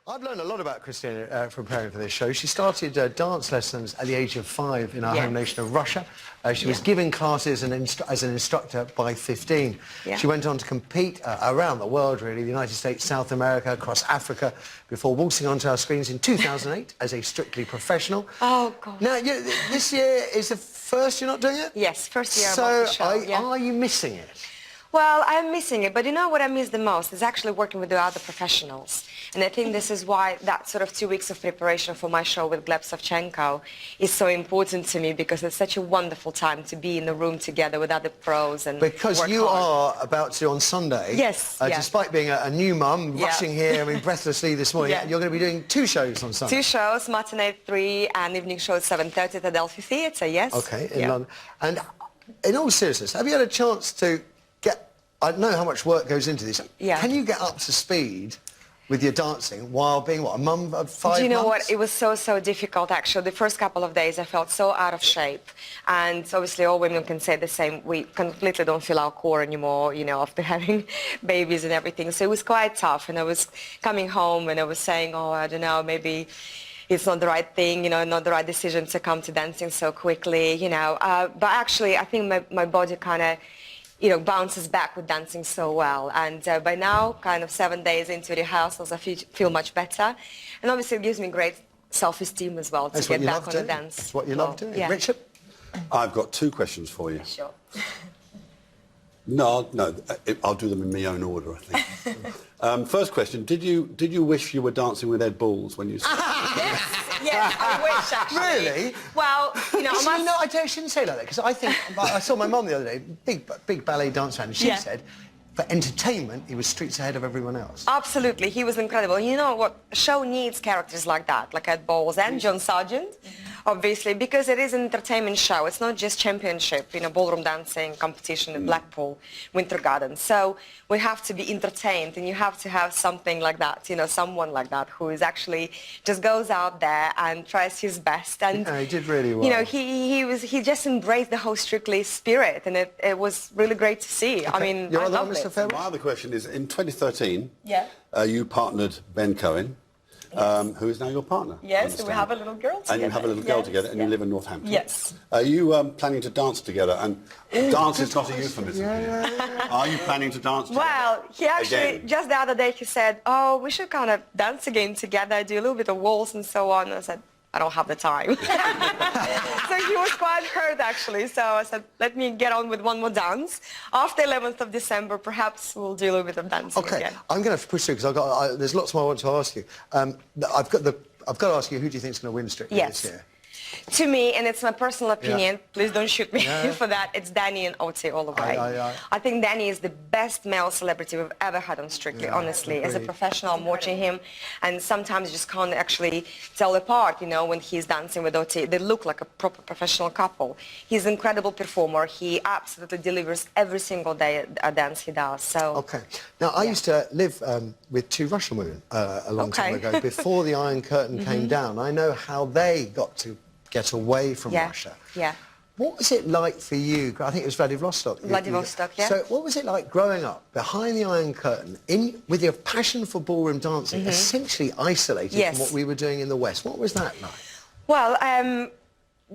I've learned a lot about Kristina from preparing for this show. She started dance lessons at the age of 5 in our home nation of Russia. She was giving classes as an instructor by 15. She went on to compete around the world, really, the United States, South America, across Africa, before waltzing onto our screens in 2008 as a strictly professional. Oh, God. Now, this year is the first you're not doing it? Yes, first year so of the show. Are you missing it? Well, I'm missing it, but you know what I miss the most is actually working with the other professionals. And I think this is why that sort of 2 weeks of preparation for my show with Gleb Savchenko is so important to me, because it's such a wonderful time to be in the room together with other pros and because you are about to, on Sunday, despite being a new mum, rushing here, breathlessly this morning, you're going to be doing 2 shows on Sunday. 2 shows, matinee at 3 and evening show at 7:30 at the Delphi Theatre, Okay, in London. And in all seriousness, have you had a chance to I know how much work goes into this. Can you get up to speed with your dancing while being, what, a mum of 5 months? Do you know what? It was so difficult, actually. The first couple of days I felt so out of shape. And obviously all women can say the same. We completely don't feel our core anymore, you know, after having babies and everything. So it was quite tough. And I was coming home and I was saying, oh, I don't know, maybe it's not the right thing, you know, not the right decision to come to dancing so quickly, you know. But actually, I think my body kind of, you know, bounces back with dancing so well. And by now, kind of 7 days into rehearsals, I feel much better. And obviously it gives me great self-esteem as well to get back on the dance. That's what you love doing. Richard? I've got 2 questions for you. Sure. No, I'll do them in my own order, I think. First question, did you wish you were dancing with Ed Balls when you started? Yes, I wish, actually. Really? Well, you know, I shouldn't say like that, because I think, I saw my mum the other day, big ballet dance fan, and she said, for entertainment, he was streets ahead of everyone else. Absolutely, he was incredible. You know what, a show needs characters like that, like Ed Balls and John Sargent, obviously, because it is an entertainment show. It's not just championship, you know, ballroom dancing competition in Blackpool, Winter Garden. So we have to be entertained, and you have to have something like that, you know, someone like that who is actually just goes out there and tries his best. And he did really well. You know, he just embraced the whole Strictly spirit, and it was really great to see. I mean, I loved it. My other question is, in 2013, you partnered Ben Cohen, who is now your partner. Yes, and we have a little girl together. And you have a little girl together, and you live in Northampton. Yes. Are you planning to dance together? And dance is not a euphemism here. Are you planning to dance together? Well, he actually, just the other day, he said, oh, we should kind of dance again together, do a little bit of waltz and so on. And I said, I don't have the time. So he was quite hurt, actually. So I said, let me get on with one more dance. After 11th of December, perhaps we'll do a little bit of dancing again. I'm going to push through, because there's lots more I want to ask you. I've got to ask you, who do you think is going to win Strictly this year? To me, and it's my personal opinion, please don't shoot me for that, it's Danny and Oti all the way. I think Danny is the best male celebrity we've ever had on Strictly, honestly. As a professional, I'm watching him, and sometimes you just can't actually tell apart, you know, when he's dancing with Oti. They look like a proper professional couple. He's an incredible performer. He absolutely delivers every single day a dance he does. So. Okay. Now, I used to live with 2 Russian women a long time ago, before the Iron Curtain came down. I know how they got to get away from Russia. What was it like for you? I think it was Vladivostok. Vladivostok, So what was it like growing up behind the Iron Curtain, with your passion for ballroom dancing, essentially isolated from what we were doing in the West? What was that like? Well,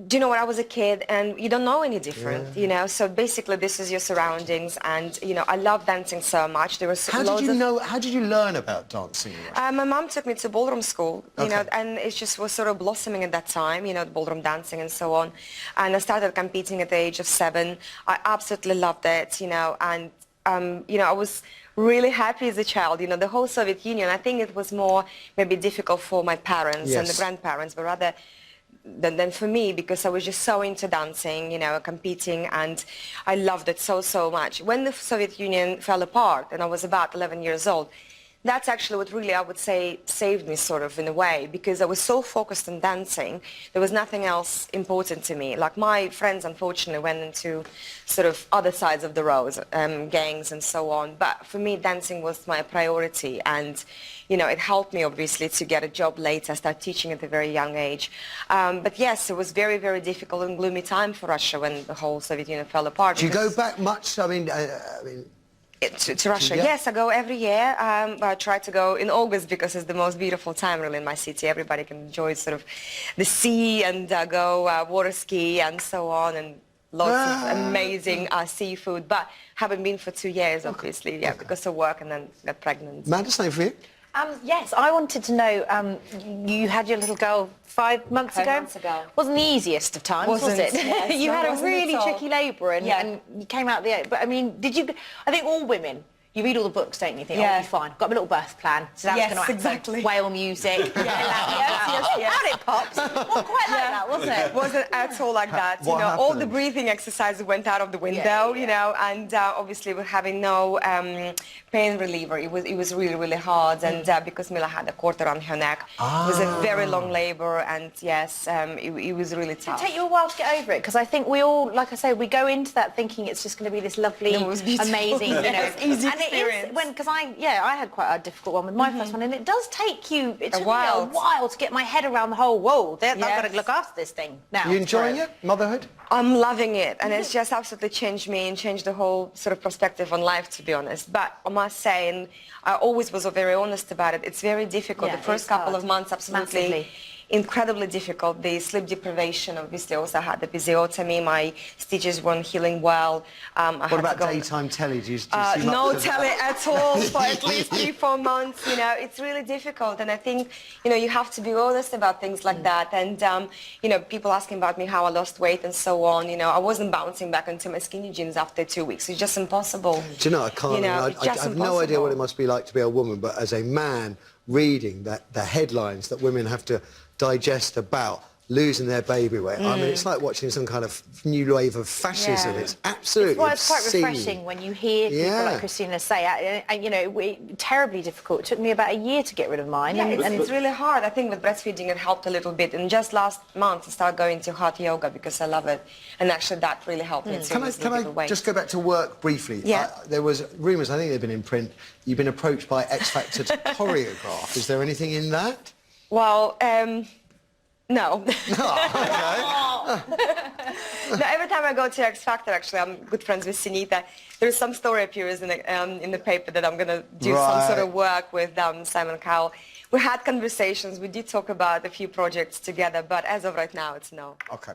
do you know what, I was a kid and you don't know any different, you know, so basically this is your surroundings, and, you know, I love dancing so much. There was how did you learn about dancing? My mum took me to ballroom school, you know, and it just was sort of blossoming at that time, you know, ballroom dancing and so on. And I started competing at the age of 7. I absolutely loved it, you know, and, you know, I was really happy as a child. You know, the whole Soviet Union, I think it was more maybe difficult for my parents and the grandparents, but rather than for me, because I was just so into dancing, you know, competing, and I loved it so much. When the Soviet Union fell apart and I was about 11 years old, that's actually what really, I would say, saved me sort of in a way, because I was so focused on dancing, there was nothing else important to me. Like, my friends unfortunately went into sort of other sides of the road, gangs and so on, but for me dancing was my priority, and you know, it helped me obviously to get a job later. I started teaching at a very young age. But yes, it was very difficult and gloomy time for Russia when the whole Soviet Union fell apart. Do you go back much? I mean, To Russia, yes, I go every year. I try to go in August because it's the most beautiful time really in my city. Everybody can enjoy sort of the sea and go water ski and so on, and lots of amazing seafood. But haven't been for 2 years, obviously, because of work, and then got pregnant. Matt, same for you? Yes, I wanted to know, you had your little girl 5 months ago? 5 months ago. Wasn't the easiest of times, was it? Yes, You had a wasn't really at all. tricky labour and you came out the... But, I mean, I think all women, you read all the books, don't you? Think, oh, you're fine. Got my little birth plan. So that's going to exactly. whale music. Yes. Out it pops. Wasn't quite like that, was it? Wasn't at all like that. What all happened? the breathing exercises went out of the window, and obviously with having no pain reliever, it was really, really hard. And because Mila had a cord around her neck, it was a very long labor, and yes, it was really tough. Did it take you a while to get over it? Because I think we all, like I say, we go into that thinking it's just going to be this lovely, amazing, easy and experience. it is because I had quite a difficult one with my first one, and it does take you. It took me while. a while to get my head around the whole. Whoa, I've got to look after this thing now. You enjoying it, motherhood? I'm loving it, and it's just absolutely changed me and changed the whole sort of perspective on life, to be honest. But I must say, and I always was very honest about it, it's very difficult. Yeah, the first couple of months, absolutely. Massively. Incredibly difficult. The sleep deprivation, obviously, also had the episiotomy. My stitches weren't healing well. What about daytime telly? Do you see no much of telly that? at all for at least 3-4 months. It's really difficult, and I think you have to be honest about things like that. And people asking about me how I lost weight and so on. I wasn't bouncing back into my skinny jeans after 2 weeks. It's just impossible. Do you know, I can't. I have no idea what it must be like to be a woman, but as a man reading the headlines that women have to digest about losing their baby weight. I mean, it's like watching some kind of new wave of fascism. It's absolutely It's quite obscene. refreshing when you hear people like Kristina say, terribly difficult. It took me about a year to get rid of mine. Yeah, and it's really hard. I think with breastfeeding it helped a little bit. And just last month I started going to hot yoga because I love it. And actually that really helped me too. Can I just go back to work briefly? Yeah. There was rumours, I think they've been in print, you've been approached by X Factor to choreograph. Is there anything in that? Well, no. Oh, No, every time I go to X Factor, actually, I'm good friends with Sunita. There's some story appears in the paper that I'm going to do some sort of work with Simon Cowell. We had conversations. We did talk about a few projects together, but as of right now, it's no. Okay.